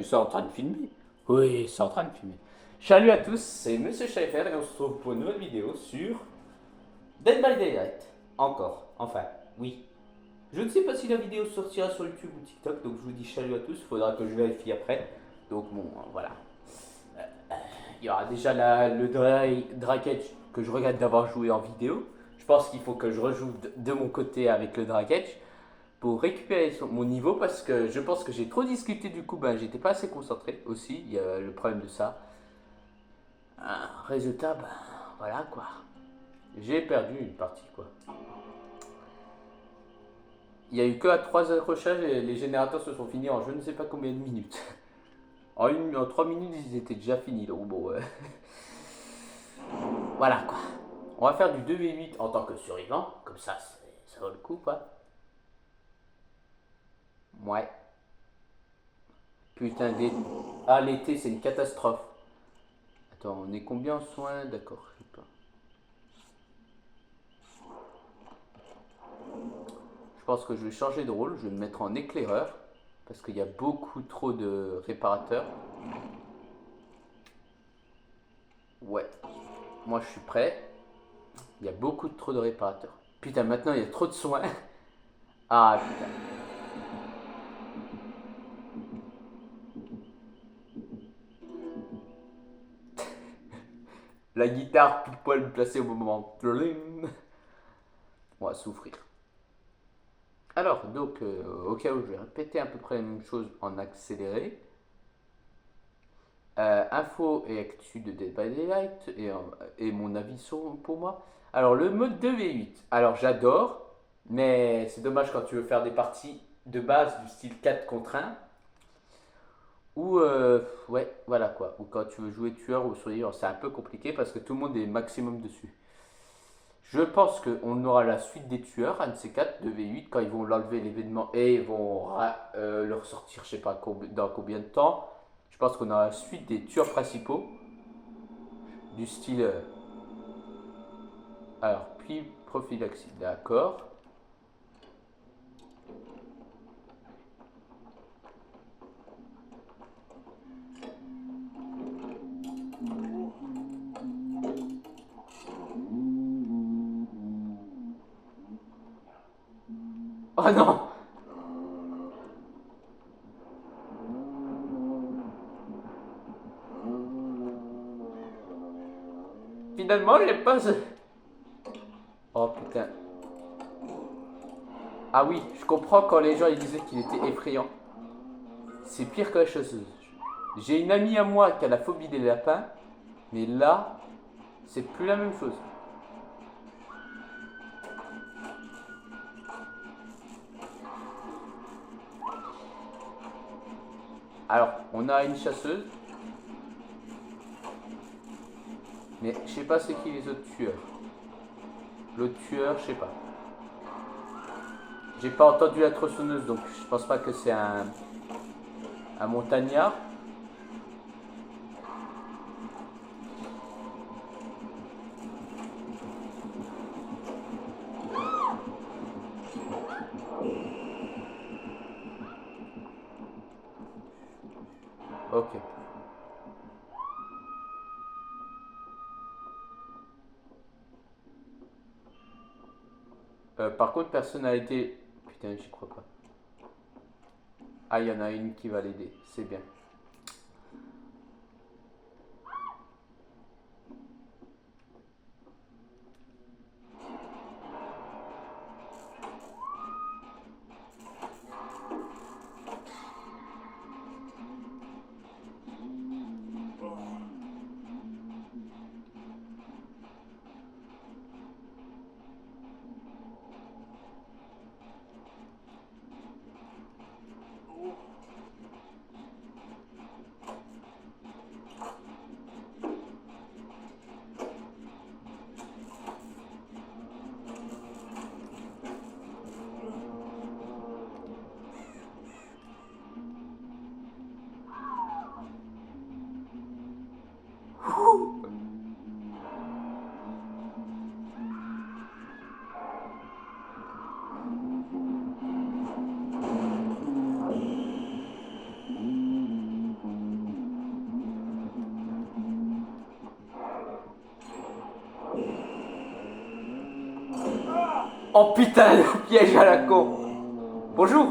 c'est en train de filmer. Oui, c'est en train de filmer. Salut à tous, c'est Monsieur Schaeffer et on se retrouve pour une nouvelle vidéo sur Dead by Daylight. Encore, enfin, oui. Je ne sais pas si la vidéo sortira sur YouTube ou TikTok, donc je vous dis salut à tous, il faudra que je vérifie après. Donc bon, voilà. Il y aura déjà Draketch que je regrette d'avoir joué en vidéo. Je pense qu'il faut que je rejoue de mon côté avec le Draketch pour récupérer mon niveau parce que je pense que j'ai trop discuté du coup, ben j'étais pas assez concentré aussi, il y a le problème de ça. Résultat, ben voilà quoi. J'ai perdu une partie quoi. Il y a eu que à 3 accrochages et les générateurs se sont finis en je ne sais pas combien de minutes. En 3 minutes ils étaient déjà finis donc bon voilà quoi. On va faire du 2v8 en tant que survivant, comme ça ça vaut le coup quoi. Ouais. Putain, l'été c'est une catastrophe. Attends, on est combien en soins? D'accord, je sais pas. Je pense que je vais changer de rôle, je vais me mettre en éclaireur. Parce qu'il y a beaucoup trop de réparateurs. Ouais, moi je suis prêt. Il y a beaucoup trop de réparateurs. Putain, maintenant il y a trop de soins. Ah putain. La guitare pile poil placée au moment. On va souffrir. Alors, donc, au cas où je vais répéter à peu près la même chose en accéléré. Info et actu de Dead by Daylight et mon avis pour moi. Alors, le mode 2v8. Alors, j'adore, mais c'est dommage quand tu veux faire des parties de base du style 4 contre 1. Ou, ouais, voilà quoi. Ou quand tu veux jouer tueur ou survivant, c'est un peu compliqué parce que tout le monde est maximum dessus. Je pense qu'on aura la suite des tueurs, un de ces 4 de V8, quand ils vont l'enlever l'événement et ils vont le ressortir, je sais pas dans combien de temps. Je pense qu'on aura la suite des tueurs principaux, du style. Alors, puis prophylaxie, d'accord. Oh non! Finalement, j'ai pas. Oh putain. Ah oui, je comprends quand les gens ils disaient qu'il était effrayant. C'est pire que la chasseuse. J'ai une amie à moi qui a la phobie des lapins, mais là, c'est plus la même chose. Alors, on a une chasseuse, mais je sais pas c'est qui les autres tueurs. L'autre tueur, je sais pas. J'ai pas entendu la tronçonneuse, donc je pense pas que c'est un montagnard. Ok. Par contre, personnalité. Putain, j'y crois pas. Ah, il y en a une qui va l'aider, c'est bien. Oh putain, le piège à la con. Bonjour.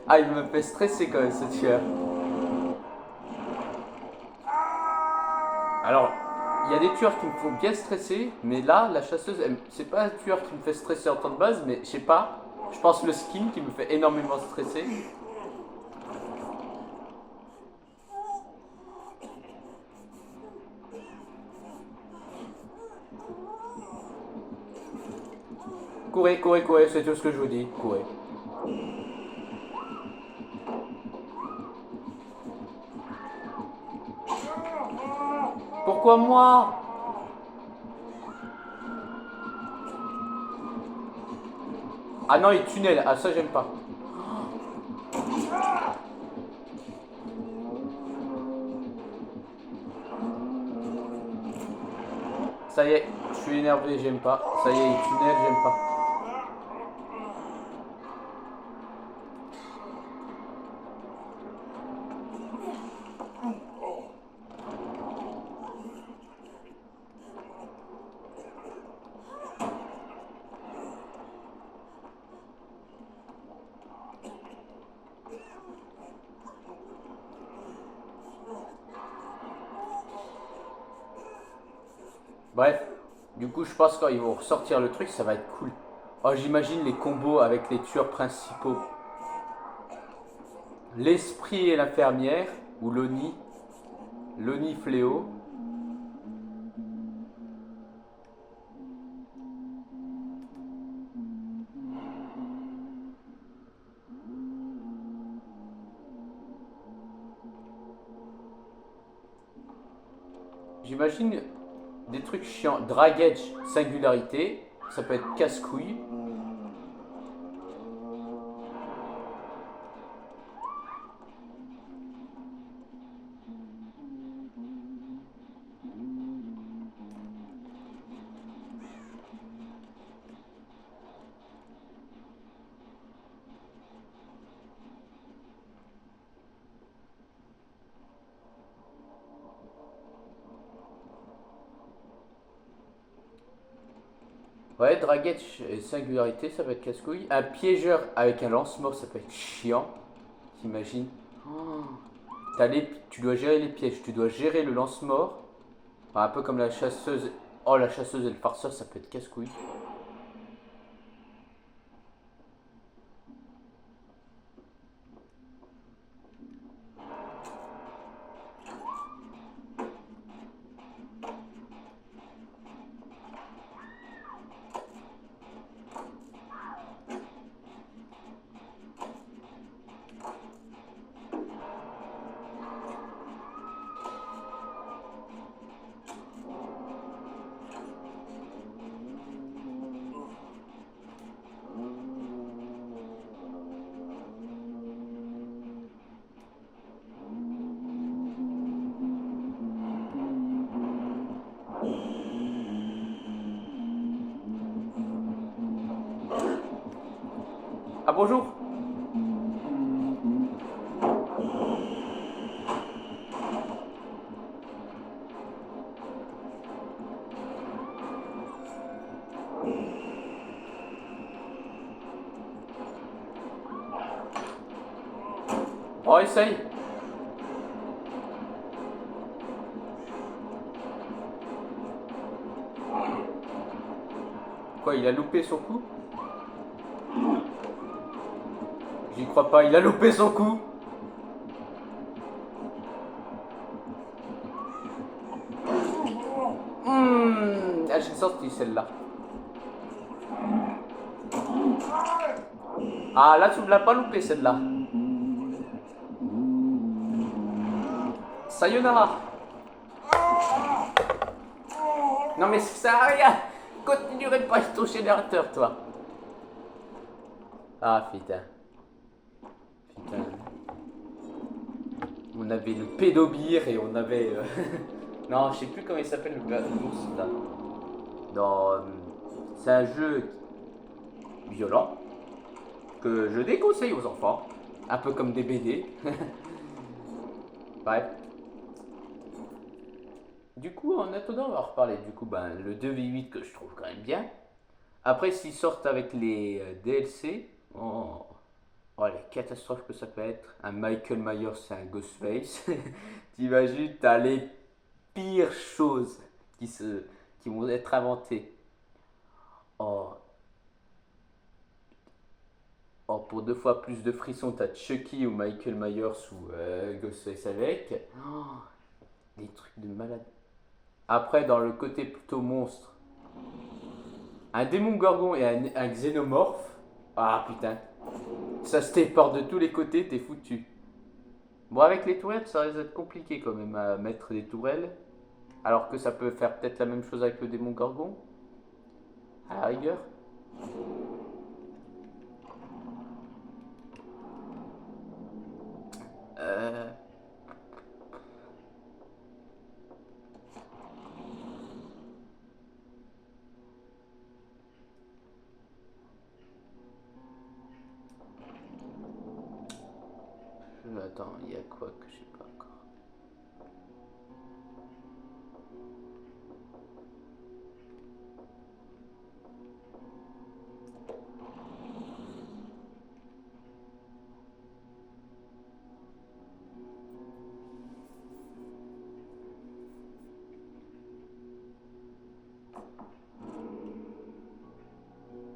Ah, il me fait stresser quand même ce tueur. Alors, il y a des tueurs qui me font bien stresser, mais là, la chasseuse, c'est pas un tueur qui me fait stresser en temps de base, mais je sais pas. Je pense le skin qui me fait énormément stresser. Courez, courez, courez, c'est tout ce que je vous dis. Courez. Pourquoi moi? Ah non, il tunnel. Ah, ça, j'aime pas. Ça y est, je suis énervé, j'aime pas. Ça y est, il tunnel, j'aime pas. Bref, du coup, je pense quand ils vont ressortir le truc, ça va être cool. Oh, j'imagine les combos avec les tueurs principaux. L'esprit et l'infirmière, ou l'Oni. L'Oni fléau. J'imagine des trucs chiants. Drag Edge, singularité. Ça peut être casse-couille. Ouais, Drag Edge et singularité, ça peut être casse-couille. Un piégeur avec un lance-mort, ça peut être chiant. T'imagines? Oh. Tu dois gérer les pièges, tu dois gérer le lance-mort. Enfin, un peu comme la chasseuse. Oh, la chasseuse et le farceur, ça peut être casse-couille. Ah, bonjour! Oh, essaye! Quoi, il a loupé son coup? J'y crois pas, il a loupé son coup! Ah, j'ai sorti celle-là. Ah, là, tu ne l'as pas loupé celle-là. Sayonara! Non, mais ça sert à rien! Continuerai pas ton générateur, toi! Ah, putain. Putain. On avait le pédobir et on avait. Non, je sais plus comment il s'appelle l'ours là. Dans. C'est un jeu violent que je déconseille aux enfants. Un peu comme des BD. Bref. Du coup, en attendant, on va reparler du coup, le 2v8 que je trouve quand même bien. Après, s'ils sortent avec les DLC, oh, oh, les catastrophes que ça peut être. Un Michael Myers, c'est un Ghostface. T'imagines, t'as les pires choses qui, se, qui vont être inventées. Oh, oh, pour deux fois plus de frissons, t'as Chucky ou Michael Myers ou Ghostface avec. Oh, des trucs de malade. Après, dans le côté plutôt monstre, un démon gorgon et un xénomorphe. Ah putain, ça se téléporte de tous les côtés, t'es foutu. Bon, avec les tourelles, ça risque d'être compliqué quand même à mettre des tourelles. Alors que ça peut faire peut-être la même chose avec le démon gorgon, à la rigueur. Euh, Attends, il y a quoi que je sais pas encore.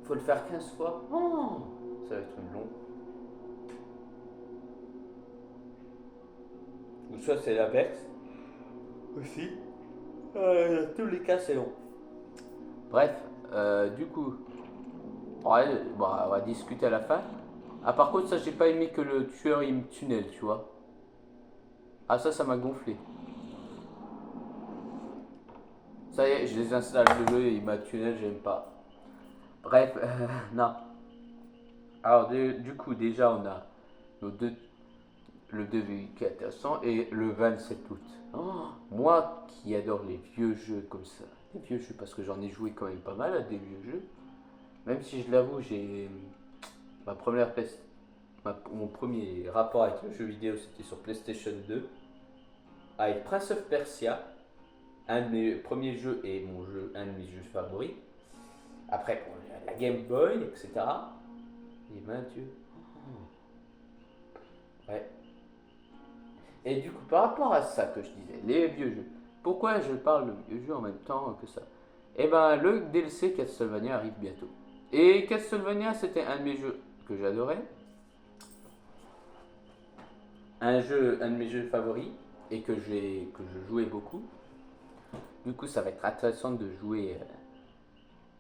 Faut le faire 15 fois. Oh, ça va être une longue. Ou soit c'est l'inverse. Aussi. Dans tous les cas, c'est long. Bref, du coup, ouais, bon, on va discuter à la fin. Ah, par contre, ça, j'ai pas aimé que le tueur il me tunnel, tu vois. Ah, ça m'a gonflé. Ça y est, je désinstalle le jeu et il m'a tunnel, j'aime pas. Bref, non. Alors, du coup, déjà, on a nos deux, le 2 qui est intéressant et le 27 août. Oh, moi qui adore les vieux jeux comme ça, les vieux jeux parce que j'en ai joué quand même pas mal à des vieux jeux, même si je l'avoue, j'ai ma première mon premier rapport avec le jeu vidéo c'était sur PlayStation 2 avec Prince of Persia, un de mes premiers jeux et un de mes jeux favoris. Après, bon, la Game Boy, etc. Et ben Dieu. Ouais. Et du coup, par rapport à ça que je disais, les vieux jeux, pourquoi je parle de vieux jeux en même temps que ça? Eh ben, le DLC Castlevania arrive bientôt. Et Castlevania, c'était un de mes jeux que j'adorais, un de mes jeux favoris, et que je jouais beaucoup. Du coup, ça va être intéressant de jouer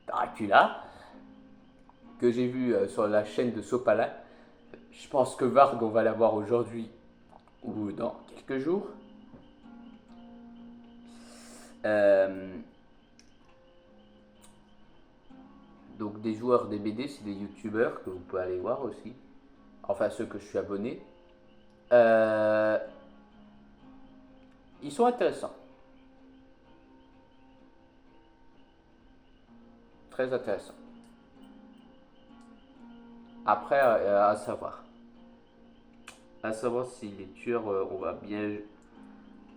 Dracula, que j'ai vu sur la chaîne de Sopala. Je pense que Varg, on va l'avoir aujourd'hui ou dans quelques jours. Euh, donc des joueurs des BD, c'est des youtubeurs que vous pouvez aller voir aussi. Enfin ceux que je suis abonné. Euh, Ils sont intéressants. Très intéressants. Après, à savoir. À savoir si les tueurs, on va bien.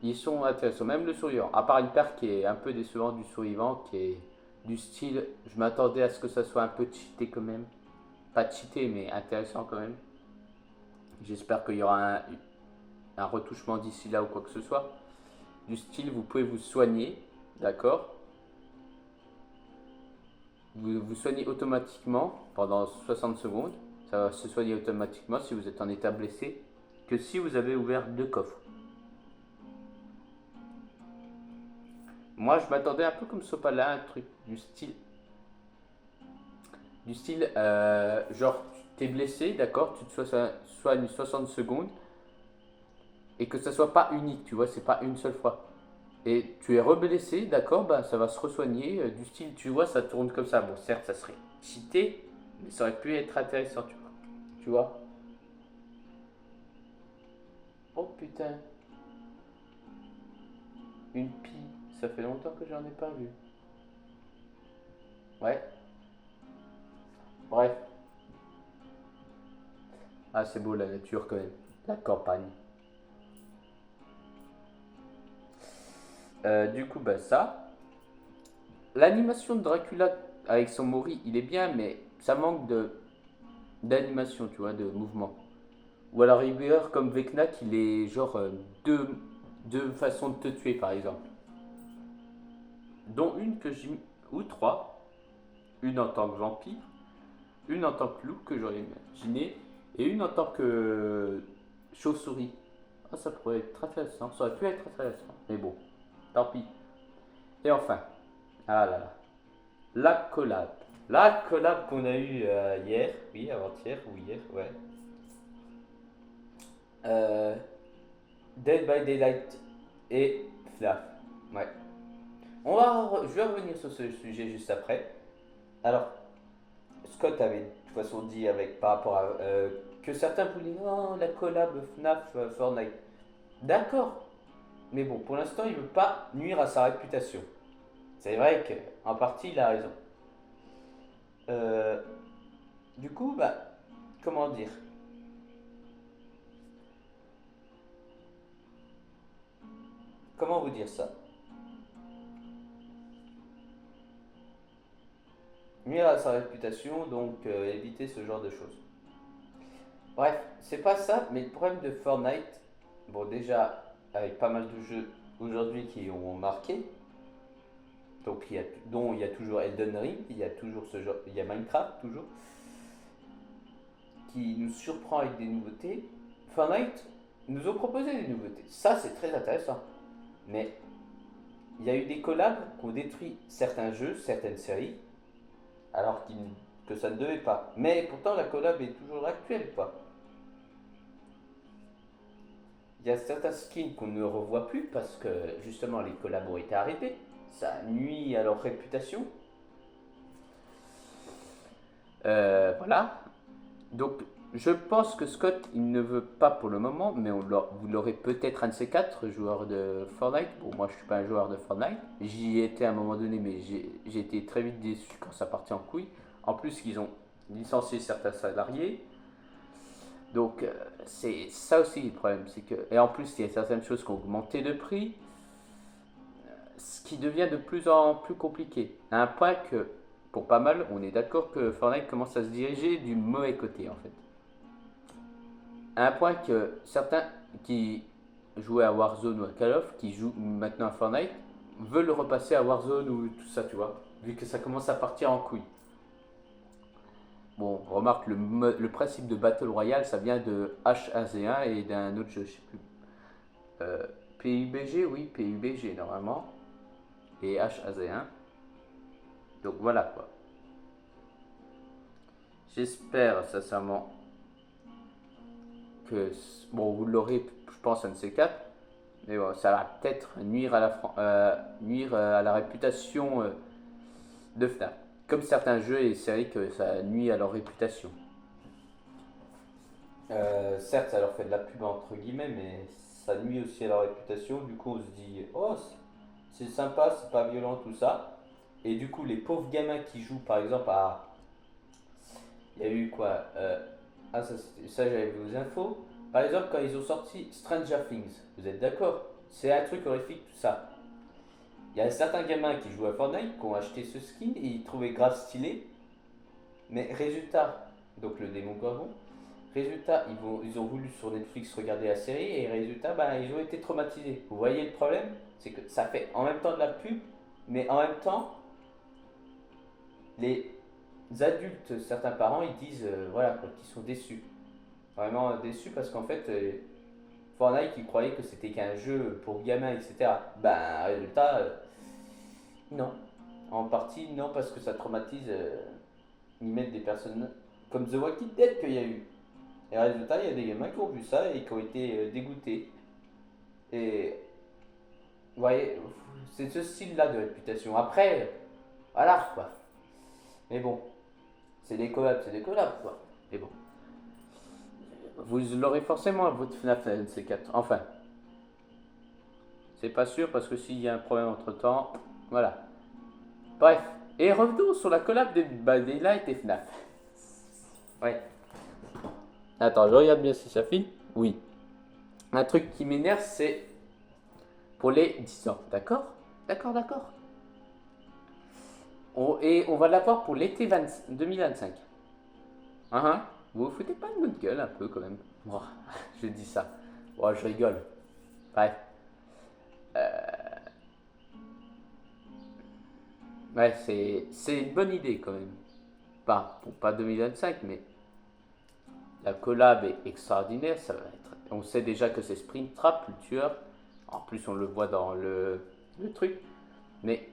Ils sont intéressants. Même le survivant. À part une paire qui est un peu décevant du survivant, qui est du style. Je m'attendais à ce que ça soit un peu cheaté quand même. Pas cheaté, mais intéressant quand même. J'espère qu'il y aura un retouchement d'ici là ou quoi que ce soit. Du style, vous pouvez vous soigner, d'accord? Vous vous soignez automatiquement pendant 60 secondes. Ça va se soigner automatiquement si vous êtes en état blessé que si vous avez ouvert 2 coffres. Moi, je m'attendais un peu comme Sopala, un truc genre, tu es blessé, d'accord, tu te soignes 60 secondes et que ça soit pas unique, tu vois, c'est pas une seule fois. Et tu es reblessé, d'accord, bah ça va se resoigner, du style, tu vois, ça tourne comme ça. Bon, certes, ça serait cheaté, mais ça aurait pu être intéressant, tu vois. Tu vois. Oh putain, une pie, ça fait longtemps que j'en ai pas vu. Ouais, bref. Ah, c'est beau la nature quand même, la campagne. Du coup, bah ça. L'animation de Dracula, avec son Mori, il est bien, mais ça manque d'animation, tu vois, de mouvement. Ou alors rigueur, comme Vecna, il est genre deux façons de te tuer, par exemple. Dont une que j'ai... ou trois. Une en tant que vampire, une en tant que loup que j'aurais imaginé, et une en tant que chauve-souris. Ah, ça pourrait être très intéressant, ça aurait pu être très intéressant, mais bon, tant pis. Et enfin, ah là là, la collab. La collab qu'on a eue hier, oui, avant-hier ou hier, ouais. Euh, Dead by Daylight et FNAF. Ouais. Je vais revenir sur ce sujet juste après. Alors, Scott avait de toute façon dit avec par rapport à que certains voulaient non la collab FNAF Fortnite. D'accord, mais bon pour l'instant il veut pas nuire à sa réputation. C'est vrai qu'en partie il a raison. Euh, du coup comment dire, comment vous dire ça, nuire à sa réputation donc éviter ce genre de choses. Bref, c'est pas ça, mais le problème de Fortnite, bon déjà avec pas mal de jeux aujourd'hui qui ont marqué, donc dont il y a toujours Elden Ring, il y a toujours ce genre, il y a Minecraft toujours, qui nous surprend avec des nouveautés. Fortnite nous ont proposé des nouveautés. Ça, c'est très intéressant. Mais il y a eu des collabs qui ont détruit certains jeux, certaines séries, alors que ça ne devait pas. Mais pourtant, la collab est toujours actuelle, quoi. Il y a certains skins qu'on ne revoit plus parce que justement les collabs ont été arrêtés. Ça nuit à leur réputation. Voilà. Donc, je pense que Scott, il ne veut pas pour le moment, mais vous l'aurez peut-être un de ces quatre joueurs de Fortnite. Bon, moi, je suis pas un joueur de Fortnite. J'y étais à un moment donné, mais j'ai été très vite déçu quand ça partait en couille. En plus, ils ont licencié certains salariés. Donc, c'est ça aussi le problème. C'est que, et en plus, il y a certaines choses qui ont augmenté de prix, ce qui devient de plus en plus compliqué. À un point que, pour pas mal, on est d'accord que Fortnite commence à se diriger du mauvais côté, en fait. À un point que certains qui jouaient à Warzone ou à Call of, qui jouent maintenant à Fortnite, veulent repasser à Warzone ou tout ça, tu vois, vu que ça commence à partir en couille. Bon, remarque, le principe de Battle Royale, ça vient de H1Z1 et d'un autre jeu, je sais plus. Euh, PUBG, oui, PUBG normalement, et H1Z1. Donc voilà quoi. J'espère sincèrement que, bon, vous l'aurez, je pense, un de ces quatre. Mais bon, ça va peut-être nuire à la réputation de FNAF. Comme certains jeux et séries que ça nuit à leur réputation. Certes, ça leur fait de la pub entre guillemets, mais ça nuit aussi à leur réputation. Du coup, on se dit, oh, c'est sympa, c'est pas violent, tout ça. Et du coup, les pauvres gamins qui jouent, par exemple, à. Il y a eu quoi Ah, ça j'avais vu aux infos. Par exemple, quand ils ont sorti Stranger Things, vous êtes d'accord? C'est un truc horrifique, tout ça. Il y a certains gamins qui jouent à Fortnite qui ont acheté ce skin et ils trouvaient grave stylé. Mais résultat, donc le démon Gorgon, résultat, ils ont voulu sur Netflix regarder la série et résultat, ils ont été traumatisés. Vous voyez le problème? C'est que ça fait en même temps de la pub, mais en même temps, les adultes, certains parents, ils disent voilà quoi, qu'ils sont déçus. Vraiment déçus parce qu'en fait, Fortnite, ils croyaient que c'était qu'un jeu pour gamins, etc. Résultat, non. En partie, non, parce que ça traumatise. Ils mettent des personnes comme The Walking Dead qu'il y a eu. Et résultat, il y a des gamins qui ont vu ça et qui ont été dégoûtés. Et vous voyez, c'est ce style-là de réputation. Après, voilà quoi. Mais bon, c'est des collabs quoi. Mais bon, vous l'aurez forcément à votre FNAF NC4. Enfin, c'est pas sûr parce que s'il y a un problème entre temps, voilà. Bref, et revenons sur la collab de Daylight et FNAF. Ouais. Attends, je regarde bien si ça file. Oui. Un truc qui m'énerve, c'est pour les 10 ans. D'accord. Et on va l'avoir pour l'été 2025. Vous vous foutez pas de notre gueule un peu quand même. Bon, je dis ça. Bon, je rigole. Bref. Ouais, c'est une bonne idée quand même. Pas 2025, mais la collab est extraordinaire. Ça va être. On sait déjà que c'est Springtrap, le tueur. En plus, on le voit dans le truc. Mais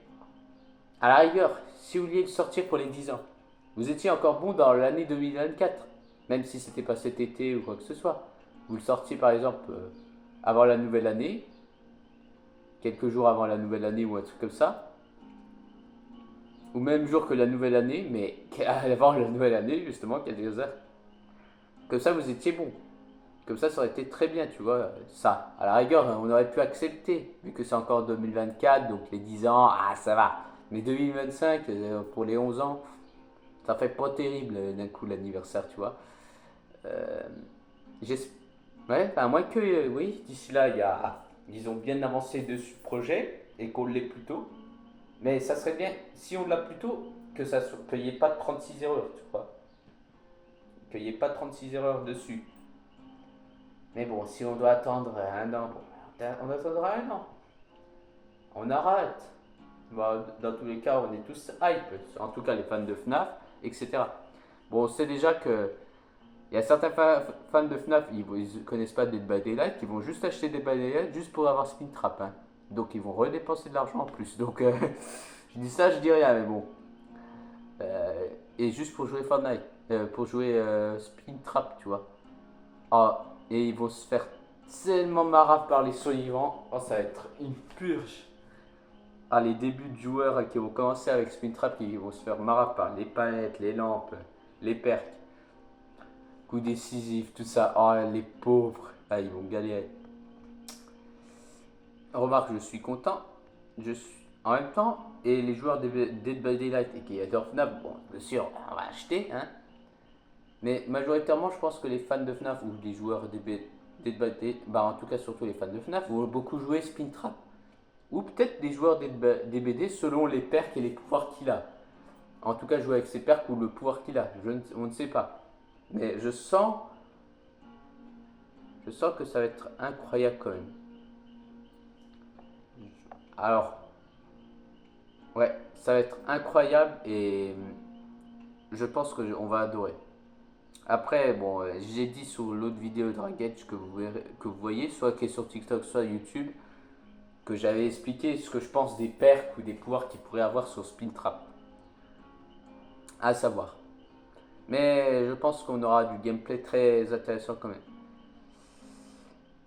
à la rigueur, si vous vouliez le sortir pour les 10 ans, vous étiez encore bon dans l'année 2024. Même si c'était pas cet été ou quoi que ce soit. Vous le sortiez par exemple avant la nouvelle année, quelques jours avant la nouvelle année ou un truc comme ça, ou même jour que la nouvelle année, mais avant la nouvelle année justement, quelques heures. Comme ça vous étiez bon. Comme ça aurait été très bien, tu vois. Ça, à la rigueur, on aurait pu accepter, vu que c'est encore 2024, donc les 10 ans, ça va. Mais 2025, pour les 11 ans, ça fait pas terrible d'un coup l'anniversaire, tu vois. Euh, Ouais, à moins que, oui, d'ici là, ils ont bien avancé dessus le projet et qu'on l'ait plus tôt. Mais ça serait bien, si on l'a plus tôt, qu'il n'y ait pas de 36 erreurs, tu vois. Qu'il n'y ait pas de 36 erreurs dessus. Mais bon, si on doit attendre un an, bon, on attendra un an. On arrête. Bon, dans tous les cas, on est tous hype. En tout cas, les fans de FNAF, etc. Bon, on sait déjà que il y a certains fans de FNAF, ils ne connaissent pas Dead by Daylight, qui vont juste acheter Dead by Daylight juste pour avoir Springtrap. Hein. Donc ils vont redépenser de l'argent en plus. Donc je dis ça, je dis rien, mais bon. Et juste pour jouer Fortnite, pour jouer Springtrap, tu vois. Ah, et ils vont se faire tellement marave par les survivants. Oh, ça va être une purge. Ah, les débuts de joueurs qui vont commencer avec Springtrap, qui vont se faire marave par les palettes, les lampes, les perks. Coup décisif, tout ça. Oh, les pauvres. Ah, ils vont galérer. Remarque, je suis content. Je suis en même temps. Et les joueurs de Dead by Daylight et qui adorent FNAF, bon, bien sûr, on va acheter. Hein. Mais majoritairement, je pense que les fans de FNAF ou les joueurs de Dead by Daylight, en tout cas surtout les fans de FNAF, vont beaucoup jouer Springtrap. Ou peut-être des joueurs DBD selon les perks et les pouvoirs qu'il a. En tout cas, jouer avec ses perks ou le pouvoir qu'il a. On ne sait pas. Mais je sens que ça va être incroyable quand même. Alors, ouais, ça va être incroyable et je pense qu'on va adorer. Après, bon, j'ai dit sur l'autre vidéo de Ragged que vous voyez, soit qui est sur TikTok, soit YouTube, que j'avais expliqué ce que je pense des perks ou des pouvoirs qu'il pourrait avoir sur Springtrap. À savoir. Mais je pense qu'on aura du gameplay très intéressant quand même.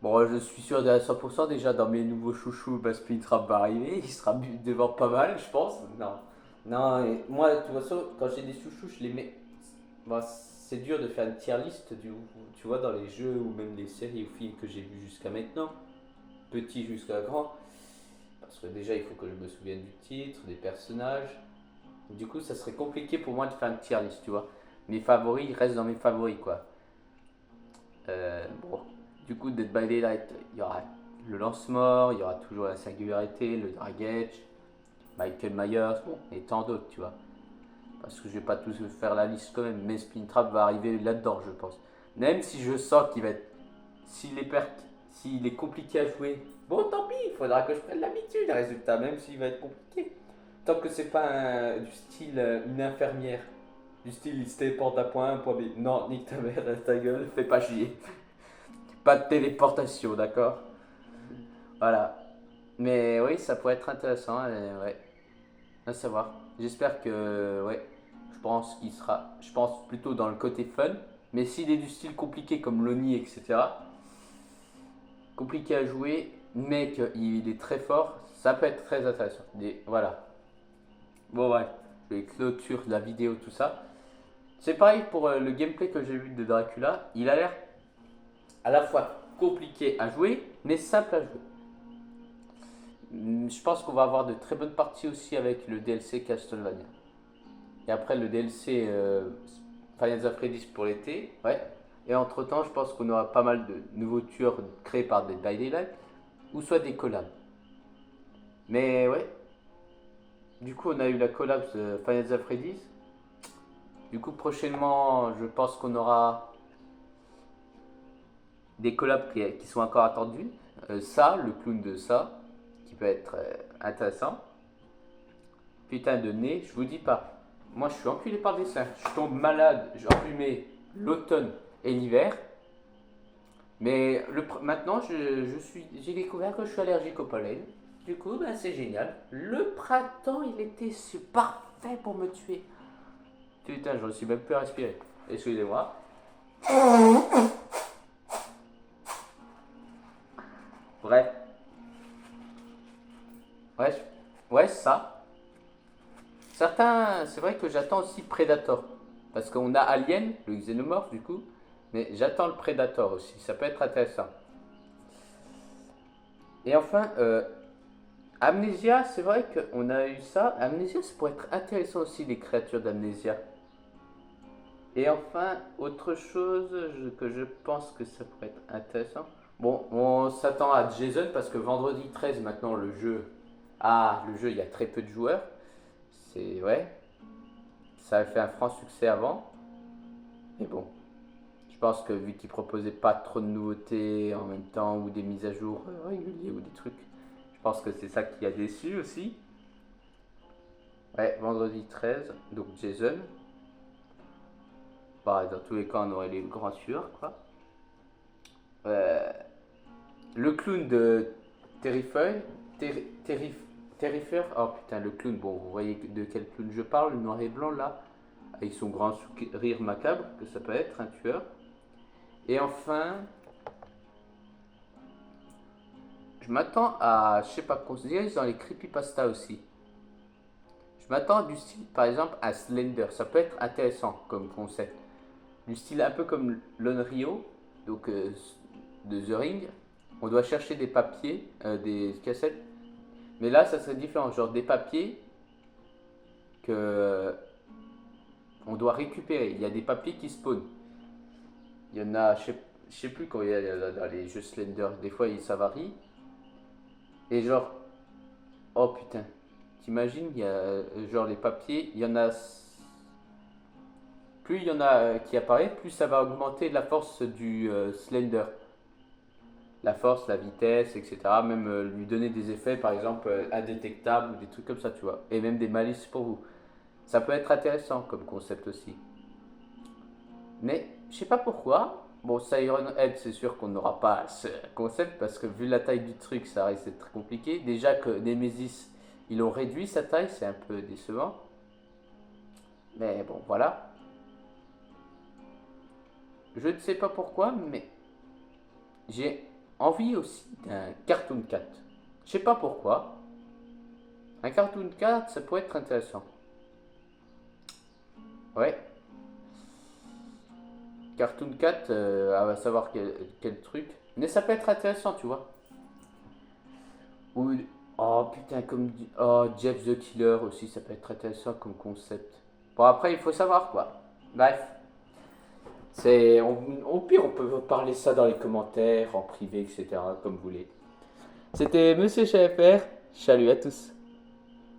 Bon, je suis sûr à 100% déjà dans mes nouveaux chouchous, Springtrap va arriver. Il sera devant pas mal, je pense. Non. Non, et moi, de toute façon, quand j'ai des chouchous, je les mets. Bon, c'est dur de faire une tier list, tu vois, dans les jeux ou même les séries ou films que j'ai vus jusqu'à maintenant. Petit jusqu'à grand. Parce que déjà, il faut que je me souvienne du titre, des personnages. Du coup, ça serait compliqué pour moi de faire une tier list, tu vois. Mes favoris restent dans mes favoris, quoi. Bon, du coup, Dead by Daylight, il y aura le lance-mort, il y aura toujours la singularité, le drag edge, Michael Myers, bon, et tant d'autres, tu vois. Parce que je vais pas tous faire la liste quand même, mais Springtrap va arriver là-dedans, je pense. Même si je sens qu'il va être. S'il est compliqué à jouer, bon, tant pis, il faudra que je prenne l'habitude, le résultat, même s'il va être compliqué. Tant que c'est pas du style une infirmière. Du style, il se téléporte à point A, point B. Non, nique ta mère, ta gueule, fais pas chier. Pas de téléportation, d'accord. Voilà. Mais oui, ça pourrait être intéressant, ouais. À savoir. J'espère que, ouais, je pense plutôt dans le côté fun. Mais s'il est du style compliqué comme l'Oni, etc., compliqué à jouer, mais qu'il est très fort, ça peut être très intéressant. Voilà. Bon, ouais, je vais clôture la vidéo, tout ça. C'est pareil pour le gameplay que j'ai vu de Dracula. Il a l'air à la fois compliqué à jouer, mais simple à jouer. Je pense qu'on va avoir de très bonnes parties aussi avec le DLC Castlevania. Et après le DLC Final Fantasy pour l'été. Ouais. Et entre temps, je pense qu'on aura pas mal de nouveaux tueurs créés par des Daylight ou soit des collabs. Mais ouais, du coup, on a eu la collab de Final Fantasy Freddy's. Du coup, prochainement, je pense qu'on aura des collabs qui sont encore attendus. Ça, le clown de ça, qui peut être intéressant. Putain de nez, je vous dis pas. Moi, je suis enculé par le dessin. Je tombe malade, j'ai enrhumé l'automne et l'hiver. Mais maintenant, j'ai découvert que je suis allergique au pollen. Du coup, ben, c'est génial. Le printemps, il était parfait pour me tuer. Putain, je ne suis même plus à respirer. Excusez-moi. Bref. Ouais, ouais, ça. Certains, c'est vrai que j'attends aussi Predator. Parce qu'on a Alien, le xénomorphe du coup. Mais j'attends le Predator aussi. Ça peut être intéressant. Et enfin, Amnesia, c'est vrai qu'on a eu ça. Amnesia, ça pourrait être intéressant aussi, les créatures d'Amnesia. Et enfin, autre chose que je pense que ça pourrait être intéressant. Bon, on s'attend à Jason parce que vendredi 13, maintenant, le jeu. Ah, le jeu, il y a très peu de joueurs. C'est. Ouais. Ça a fait un franc succès avant. Mais bon, je pense que vu qu'ils proposaient pas trop de nouveautés en même temps ou des mises à jour réguliers ou des trucs, je pense que c'est ça qui a déçu aussi. Ouais, vendredi 13, donc Jason. Bah, dans tous les cas, on aurait les grands tueurs, quoi. Euh, le clown de Terrifier. Terrifier. Oh putain, le clown. Bon, vous voyez de quel clown je parle, le noir et blanc là. Avec son grand rire macabre, que ça peut être un tueur. Et enfin, je m'attends à, je sais pas, qu'on se dirige dans les creepypasta aussi. Je m'attends à du style, par exemple, à Slender. Ça peut être intéressant comme concept. Du style un peu comme l'Onryo, donc de The Ring. On doit chercher des papiers, des cassettes. Mais là, ça serait différent. Genre des papiers que on doit récupérer. Il y a des papiers qui spawnent. Il y en a, je sais plus quand il y a dans les jeux Slender. Des fois, ça varie. Et genre, oh putain, t'imagines, il y a genre les papiers, il y en a. Plus il y en a qui apparaissent, plus ça va augmenter la force du Slender. La force, la vitesse, etc. Même lui donner des effets, par exemple, indétectables ou des trucs comme ça, tu vois. Et même des malices pour vous. Ça peut être intéressant comme concept aussi. Mais je sais pas pourquoi. Bon, Siren Head, c'est sûr qu'on n'aura pas ce concept parce que vu la taille du truc, ça risque d'être très compliqué. Déjà que Nemesis, ils ont réduit sa taille, c'est un peu décevant. Mais bon, voilà. Je ne sais pas pourquoi, mais j'ai envie aussi d'un Cartoon Cat. Je sais pas pourquoi. Un Cartoon Cat, ça pourrait être intéressant. Ouais. Cartoon Cat, à savoir quel truc. Mais ça peut être intéressant, tu vois. Ou, oh putain, oh, Jeff the Killer aussi, ça peut être intéressant comme concept. Bon, après, il faut savoir quoi. Bref. Au pire, on peut parler ça dans les commentaires, en privé, etc. Comme vous voulez. C'était Monsieur CHFR. Salut à tous.